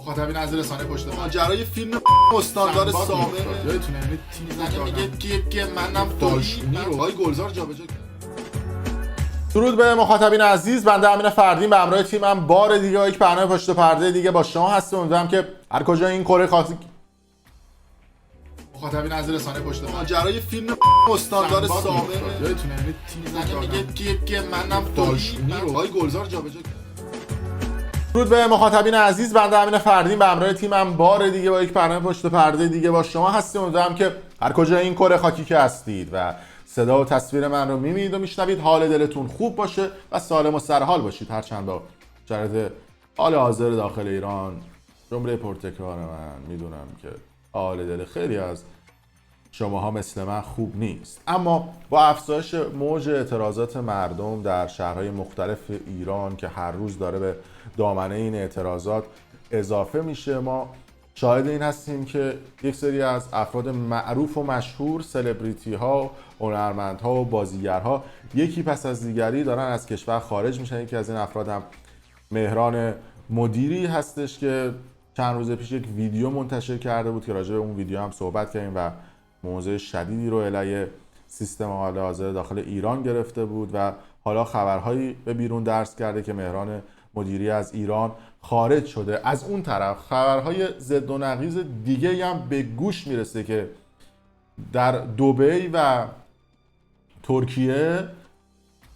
مخاطبین از رسانه پشت ماجرای فیلم استاندار سابق یادتونه یعنی تیم میگه که منم داشتونی رو های گلزار جابجا کرد. درود به مخاطبین عزیز، بنده امین فردین به همراه تیمم بار دیگه با یک برنامه پشت پرده دیگه با شما هستم. امیدوارم که هر کجا این کره خاکی مخاطبین از رسانه پشت ماجرای فیلم استاندار سابق یادتونه یعنی تیم میگه که منم داشتونی رو های گلزار جابجا کرد. درود به مخاطبین عزیز، بنده امین فردین به همراه تیمم بار دیگه با یک برنامه پشت پرده دیگه با شما هستم. امیدوارم که هر کجا این کره خاکی که هستید و صدا و تصویر من رو می‌بینید و میشنوید حال دلتون خوب باشه و سالم و سرحال باشید، هرچند با شرایط حال حاضر داخل ایران جمله پرتکرار من میدونم که حال دل خیلی از شماها مثل من خوب نیست، اما با افزایش موج اعتراضات مردم در شهرهای مختلف ایران که هر روز داره به دامنه این اعتراضات اضافه میشه، ما شاهد این هستیم که یک سری از افراد معروف و مشهور، سلبریتی ها، هنرمندها و بازیگرها یکی پس از دیگری دارن از کشور خارج میشن. یکی از این افراد هم مهران مدیری هستش که چند روز پیش یک ویدیو منتشر کرده بود که راجع به اون ویدیو هم صحبت کردیم و موضع شدیدی رو علیه سیستم حال حاضر داخل ایران گرفته بود و حالا خبرهایی به بیرون درس کرده که مهران مدیری از ایران خارج شده. از اون طرف خبرهای ضد و نقیض دیگه هم به گوش میرسه که در دبی و ترکیه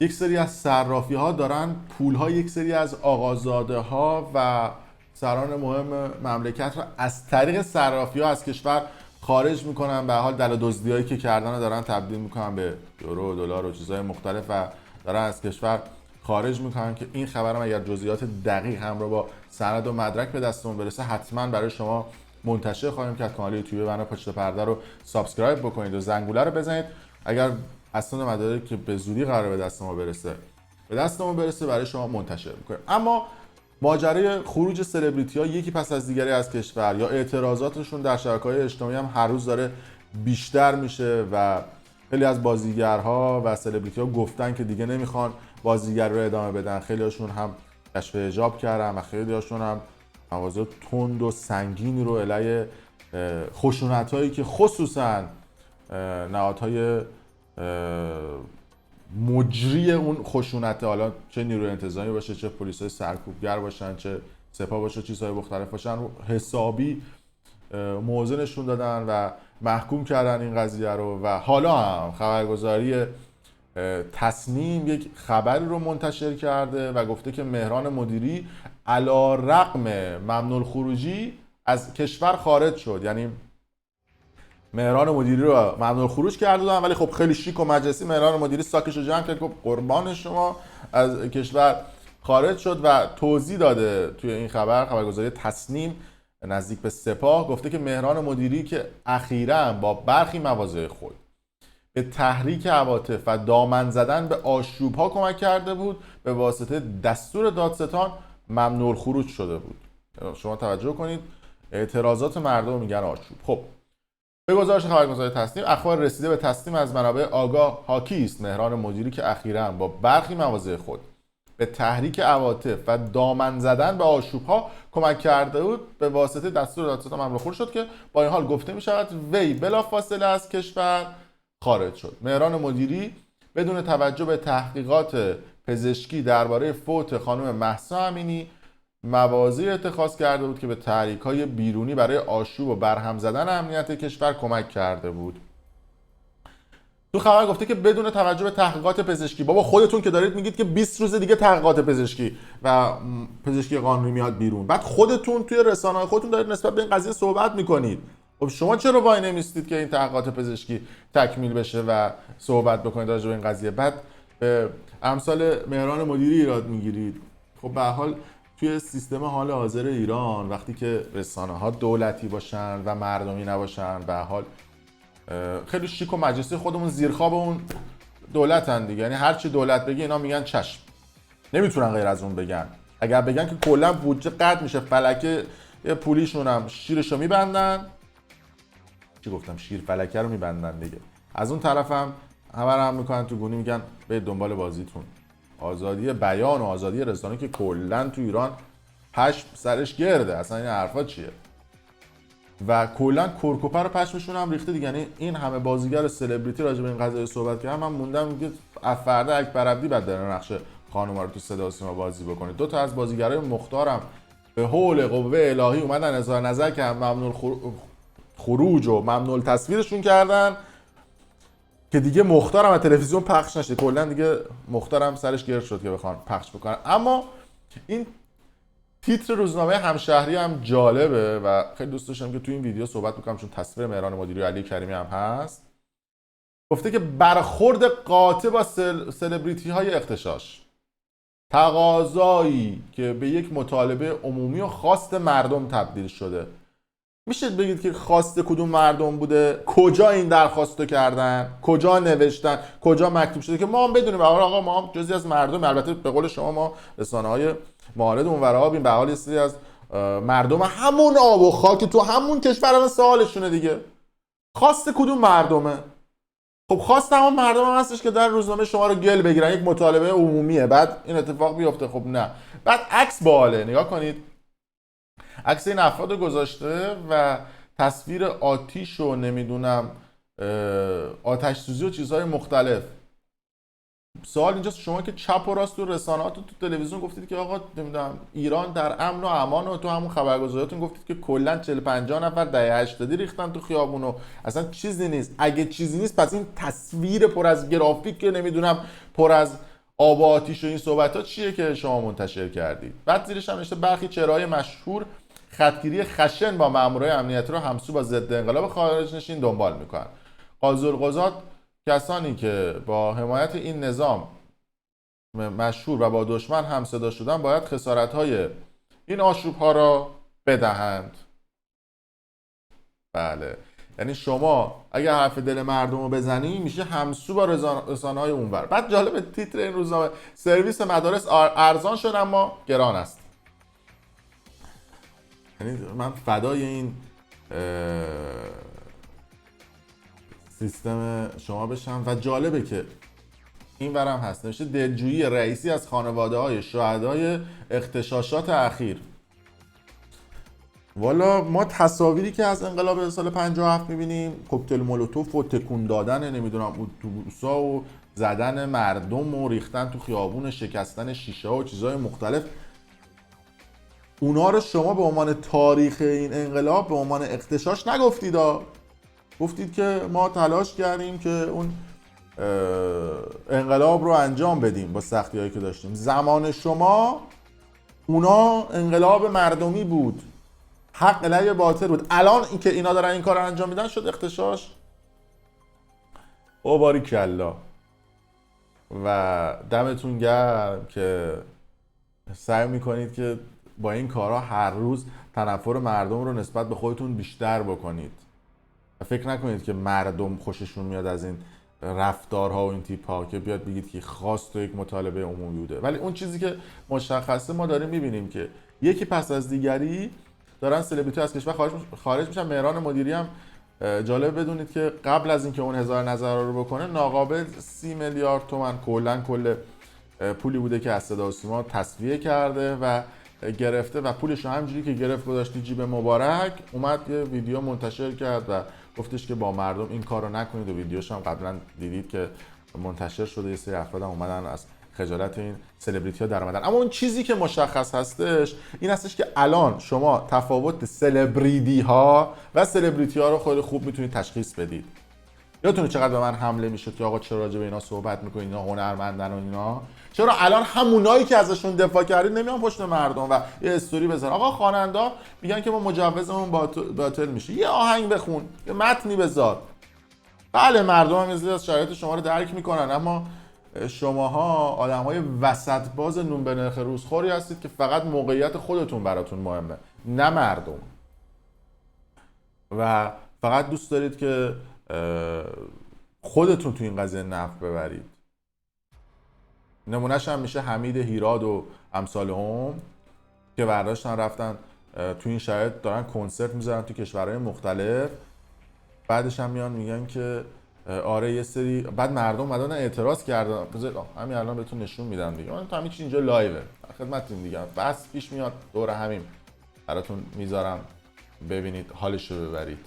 یک سری از صرافی ها دارن پول ها یک سری از آقازاده ها و سران مهم مملکت رو از طریق صرافی ها از کشور خارج میکنن. به حال دل دزدیایی که کردن رو دارن تبدیل میکنن به یورو و دلار و چیزهای مختلف و دارن از کشور خارج میکنن که این خبرم اگر جزئیات دقیق هم رو با سند و مدرک به دستمون برسه حتما برای شما منتشر خواهیم کرد. کانال یوتیوب برنامه پشت پرده رو سابسکرایب بکنید و زنگوله رو بزنید. اگر اسناد مدارک که به زودی قرار به دست ما برسه برای شما منتشر میکنیم. اما ماجرای خروج سلبریتی ها یکی پس از دیگری از کشور یا اعتراضاتشون در شبکه‌های اجتماعی هم هر روز داره بیشتر میشه و خیلی از بازیگرها و سلبریتی ها گفتن که دیگه نمیخوان بازیگر رو ادامه بدن. خیلی هاشون هم کشف حجاب کردن و خیلی هاشون هم مواضع تند و سنگینی رو علیه خشونت هایی که خصوصا نهادهای مجری اون خشونت، حالا چه نیروی انتظامی باشه، چه پلیسای سرکوبگر باشن، چه سپاه باشه، چیزهای مختلف باشن، حسابی موضع نشون دادن و محکوم کردن این قضیه رو. و حالا هم خبرگزاری تصنیم یک خبری رو منتشر کرده و گفته که مهران مدیری علی‌رغم ممنوع الخروجی از کشور خارج شد. یعنی مهران مدیری رو ممنوع خروج کرده بودن ولی خب خیلی شیک و مجلسی مهران مدیری ساکش رو جمع کرد که قربان شما از کشور خارج شد و توضیح داده توی این خبرگزاری تصنیم نزدیک به سپاه. گفته که مهران مدیری که اخیراً با برخی مواضع خود به تحریک عواطف و دامن زدن به آشوب‌ها کمک کرده بود، به واسطه دستور دادستان ممنوع الخروج شده بود. شما توجه کنید، اعتراضات مردم میگن آشوب. خب به گزارش خبرگزاری تصنیم، اخبار رسیده به تصنیم از منابع آگاه حاکی است مهران مدیری که اخیراً با برخی مواضع خود به تحریک عواطف و دامن زدن به آشوب‌ها کمک کرده بود، به واسطه دستور دادستان ممنوع الخروج شد که با این حال گفته می‌شود وی بلافاصله از کشور خارج شد. مهران مدیری بدون توجه به تحقیقات پزشکی درباره فوت خانم مهسا امینی مواضعی اتخاذ کرده بود که به تحریک‌های بیرونی برای آشوب و برهم زدن امنیت کشور کمک کرده بود. تو خبر گفته که بدون توجه به تحقیقات پزشکی. بابا خودتون که دارید میگید که 20 روز دیگه تحقیقات پزشکی و پزشکی قانونی میاد بیرون، بعد خودتون توی رسانه‌های خودتون دارید نسبت به این قضیه صحبت میکنید. خب شما چرا وای نمیستید که این تحقیقات پزشکی تکمیل بشه و صحبت بکنید راجع به این قضیه؟ بعد امثال مهران مدیری ایراد میگیرید. خب به هر حال توی سیستم حال حاضر ایران وقتی که رسانه‌ها دولتی باشن و مردمی نباشن، به هر حال خیلی شیک و مجلسی خودمون زیرخواب اون دولتن دیگه. یعنی هر چی دولت بگه اینا میگن چشم، نمیتونن غیر از اون بگن. اگر بگن که کلا بودجه قطع میشه، فلکه پولیشون هم شیرشو میبندن. چی گفتم؟ شیر فلکه رو میبندن دیگه. از اون طرف هم همه رو هم میکنن تو گونی، میگن برید دنبال بازیتون. آزادی بیان و آزادی رسانه که کلا تو ایران پشم سرش گرده، اصلا این حرفا چیه؟ و کلا کرکوپه رو پشمشون هم ریخته دیگه. یعنی این همه بازیگر سلبریتی راجع به این قضیه صحبت کردن، من موندم میگه فردا اکبر عبدی بعد بره نقش خانوما رو تو صدا و سیما بازی بکنه. دو تا از بازیگرای مختارم به حول قوه الهی اومدن اظهار نظر که ممنوع خروج و ممنوع تصویرشون کردن که دیگه مختارم از تلویزیون پخش نشه. کلا دیگه مختارم سرش گرد شد که بخوان پخش بکنن. اما این تیتر روزنامه همشهری هم جالبه و خیلی دوست داشتم که تو این ویدیو صحبت بکنم چون تصویر مهران مدیری و علی کریمی هم هست. گفته که برخورد قاطع با سلبریتی های اغتشاش، تقاضایی که به یک مطالبه عمومی و خواست مردم تبدیل شده. میشه بگید که خواست کدوم مردم بوده؟ کجا این درخواستو کردن؟ کجا نوشتن؟ کجا مکتوب شده که ما هم بدونیم آقا ما هم جزئی از مردم، البته به قول شما ما رسانه‌های معارض اونور آب این به حال یه از مردم همون آب و خاک تو همون کشور سوالشونه دیگه. خواست کدوم مردمه؟ خب خواست همون مردم هم هستش که در روزنامه شما رو گل بگیرن، یک مطالبه عمومیه، بعد این اتفاق بیفته. خب نه، بعد عکس باله، نگاه کنید عکس این افراد رو گذاشته و تصویر آتیش و نمیدونم آتش سوزی و چیزهای مختلف. سوال اینجاست شما که چپ و راست تو رسانه‌ها تو تلویزیون گفتید که آقا نمیدونم ایران در امن و امان و تو همون خبرگزاریاتون گفتید که کلا 40-50 نفر دهه 80 ریختن تو خیابون و اصلا چیزی نیست. اگه چیزی نیست پس این تصویر پر از گرافیک که نمیدونم پر از آب و آتیش و این صحبت‌ها چیه که شما منتشر کردید؟ بعد زیرش هم نوشته برخی چهره‌های مشهور خطگیری خشن با مامورای امنیتی رو همسو با ضد انقلاب خارج نشین دنبال میکنن. قاضی‌القضات کسانی که با حمایت این نظام مشهور و با دشمن همصدا شدن باید خسارت‌های این آشوب‌ها را بدهند. بله، یعنی شما اگر حرف دل مردم رو بزنی میشه همسو با رسانه‌های اونور. بعد جالب تیتر این روزنامه سرویس مدارس ارزان شد اما گران است. یعنی من فدای این سیستم شما بشم. و جالبه که این ورم هست نوشته دلجویی رئیسی از خانواده‌های شهدای اغتشاشات اخیر. والا ما تصاویری که از انقلاب سال 57 می‌بینیم، کوکتل مولوتوف و تکون دادن نمیدونم اتوبوسا و زدن مردم و ریختن تو خیابون، شکستن شیشه ها و چیزهای مختلف، اونا رو شما به عنوان تاریخ این انقلاب به عنوان اغتشاش نگفتید. گفتید که ما تلاش کردیم که اون انقلاب رو انجام بدیم با سختی‌هایی که داشتیم. زمان شما اونا انقلاب مردمی بود، حق علیه باطل بود. الان این که اینا دارن این کار رو انجام میدن شد اغتشاش. او باریکالله. و دمتون گرم که سعی میکنید که با این کارها هر روز تنفر مردم رو نسبت به خودتون بیشتر بکنید. فکر نکنید که مردم خوششون میاد از این رفتارها و این تیپ ها که بیاد بگید که خواست یک مطالبه عمومی بوده. ولی اون چیزی که مشخصه ما داریم میبینیم که یکی پس از دیگری دارن سلبریتی از کشور خارج میشن. مهران مدیری هم جالب بدونید که قبل از اینکه اون هزار نظر رو بکنه ناقابل 30 میلیارد تومان کل پولی بوده که از صدا و سیما تصفیه کرده و گرفته و پولش رو همجوری که گرفت گذاشتی جیب مبارک. اومد یه ویدیو منتشر کرد و گفتش که با مردم این کار رو نکنید و ویدیوش هم قبلا دیدید که منتشر شده. یه سری افراد هم اومدن از خجالت این سلبریتی ها در اومدن. اما اون چیزی که مشخص هستش این هستش که الان شما تفاوت سلبریتی ها و سلبریتی ها رو خیلی خوب میتونید تشخیص بدید. یادتونه چقدر به من حمله میشد که آقا چرا راجع به اینا صحبت میکنید، اینا هنرمندن و اینا؟ چرا الان همونایی که ازشون دفاع کردید نمیان پشت مردم و یه استوری بذارن آقا خواننده میگن که ما مجوزمون باطل میشه؟ یه آهنگ بخون، یه متنی بذار. بله مردم هم از شرایط شما رو درک میکنن، اما شماها آدمای وسط باز نون به نرخ روزخوری هستید که فقط موقعیت خودتون براتون مهمه، نه مردم. و فقط دوست دارید که خودتون تو این قضیه نفع ببرید. نمونهش هم میشه حمید هیراد و امثال هم که برداشتن رفتن تو این شرایط دارن کنسرت میذارن تو کشورهای مختلف. بعدش هم میان میگن که آره یه سری بعد مردم اومدن اعتراض کردن. بذار همین الان بهتون نشون میدم دیگه. من همین چیز اینجا لایوه خدمتتون دیگه، بس پیش میاد دور همین براتون میذارم ببینید حالشو ببرید.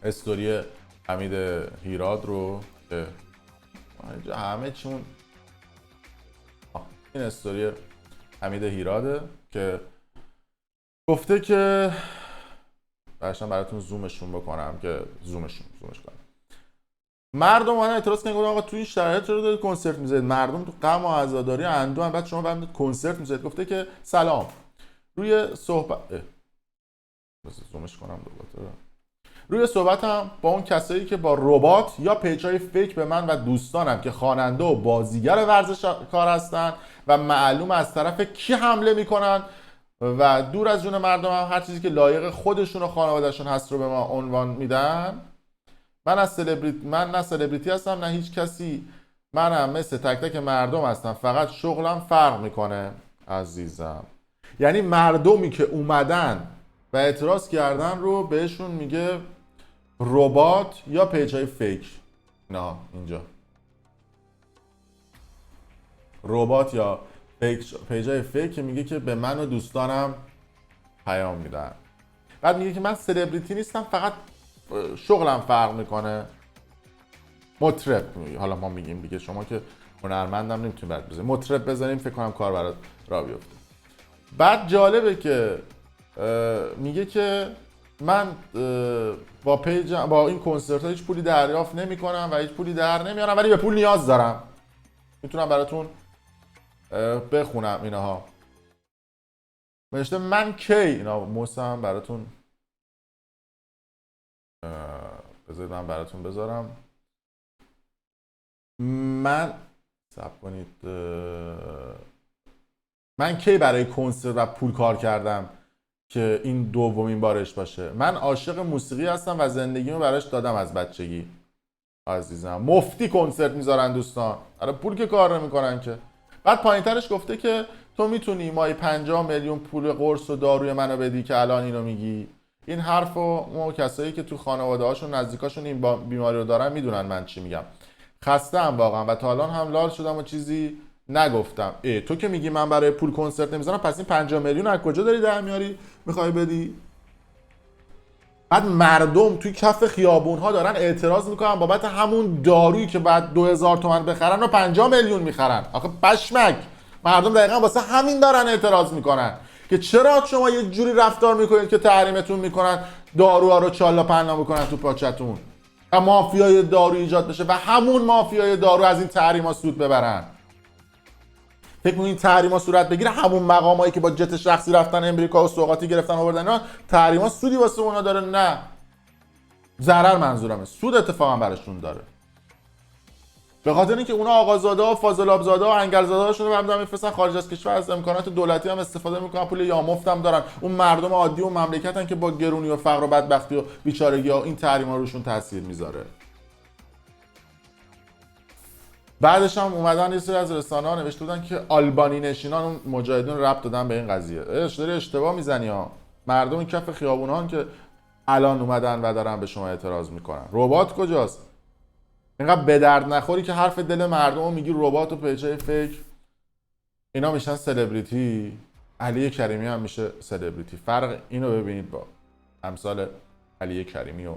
استوری حمید هیراد رو که اینجا همه چون این استوری حمید هیراده که گفته که براتون زومشون بکنم که زومش کنم. مردم اومدن اعتراض کردن گفتن آقا تو این شرایط چرا دارید کنسرت میذارید؟ مردم تو غم و عزاداری اندوهن، بعد شما برید کنسرت میذارید. گفته که سلام، روی صحبت زومش کنم دوباره. روی صحبتم با اون کسایی که با ربات یا پیج‌های فیک به من و دوستانم که خواننده و بازیگر ورزشکار هستن و معلوم از طرف کی حمله میکنن و دور از جون مردم هم هر چیزی که لایق خودشون و خانوادهشون هست رو به ما عنوان میدن. من نه سلبریتی هستم نه هیچ کسی، منم مثل تک تک مردم هستم، فقط شغلم فرق میکنه عزیزم. یعنی مردمی که اومدن و اعتراض کردن رو بهشون میگه ربات یا پیج‌های فیک. نه اینجا ربات یا پیج‌های فیک که میگه که به من و دوستانم پیام میدن. بعد میگه که من سلبریتی نیستم، فقط شغلم فرق میکنه. مطرب میگه. حالا ما میگیم دیگه شما که هنرمندم نمیتونی برات بزنیم، مطرب بزنیم فکر کنم کار برات راه بیفته. بعد جالبه که میگه که من با این کنسرت ها هیچ پولی دریافت نمی کنم و هیچ پولی در نمیارم، ولی به پول نیاز دارم. میتونم براتون بخونم اینها. نوشته من کی، اینا موسم براتون بذارید من براتون بذارم. من صبر کنید، من کی برای کنسرت و پول کار کردم که این دومین بارش باشه؟ من عاشق موسیقی هستم و زندگیمو براش دادم از بچگی عزیزم. مفتی کنسرت میذارن دوستان، برای پول که کار نمیکنن که. بعد پایینترش گفته که تو میتونی ماهی 50 میلیون پول قرص و داروی منو بدی که الان اینو میگی. این حرفو ما کسایی که تو خانواده هاشون نزدیکاشون این بیماری رو دارن میدونن من چی میگم. خسته‌ام واقعا و تا الان هم لال شدم و چیزی نگفتم. تو که میگی من برای پول کنسرت نمیذارم، پس این 50 میلیون از کجا داری در میاری میخوای بدی؟ بعد مردم توی کف خیابون ها دارن اعتراض میکنن بابت همون دارویی که بعد 2000 تومان بخرن و 50 میلیون میخرن. آخه پشمک، مردم دقیقا واسه همین دارن اعتراض میکنن که چرا شما یه جوری رفتار میکنید که تحریمتون میکنن، داروها رو چالا پنا میکنن تو پاچتون و مافیای دارو ایجاد بشه و همون مافیای دارو از این تحریما سود ببرن. فکر می‌کنید این تحریما صورت بگیره همون مقامایی که با جت شخصی رفتن امریکا و سوغاتی گرفتن آوردن اینا، تحریما سودی واسه اونا داره؟ نه، ضرر منظورمه، سود اتفاقا براشون داره. به خاطر اینکه اونا آقازاده ها، فاضل آبزاده ها، انگلزاده هاشون رو برمی‌دارن میفرستن خارج از کشور، از امکانات دولتی هم استفاده میکنن، پول یا مفت هم دارن. اون مردم عادی و مملکتن که با گرونی و فقر و بدبختی و بیچارگی ها این تحریما روشون تاثیر میذاره. بعدش هم اومدن یه سری از رسانه‌ها نوشته بودن که آلبانی نشینان اون مجاهدین ربط دادن به این قضیه. داری اشتباه میزنی ها. مردم این کف خیابونان که الان اومدن و دارن به شما اعتراض میکنن. ربات کجاست؟ اینقدر به درد نخوری که حرف دل مردم رو میگی ربات و پیجای فیک. اینا میشن سلبریتی. علی کریمی هم میشه سلبریتی. فرق اینو ببینید با امثال علی کریمی و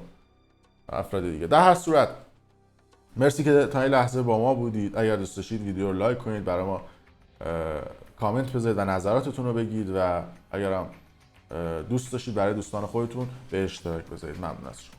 افراد دیگه. در هر صورت مرسی که تا این لحظه با ما بودید. اگر دوست داشتید ویدیو رو لایک کنید، برای ما کامنت بذارید و نظراتتون رو بگید و اگر هم دوست داشتید برای دوستان خودتون به اشتراک بذارید. ممنون از شما.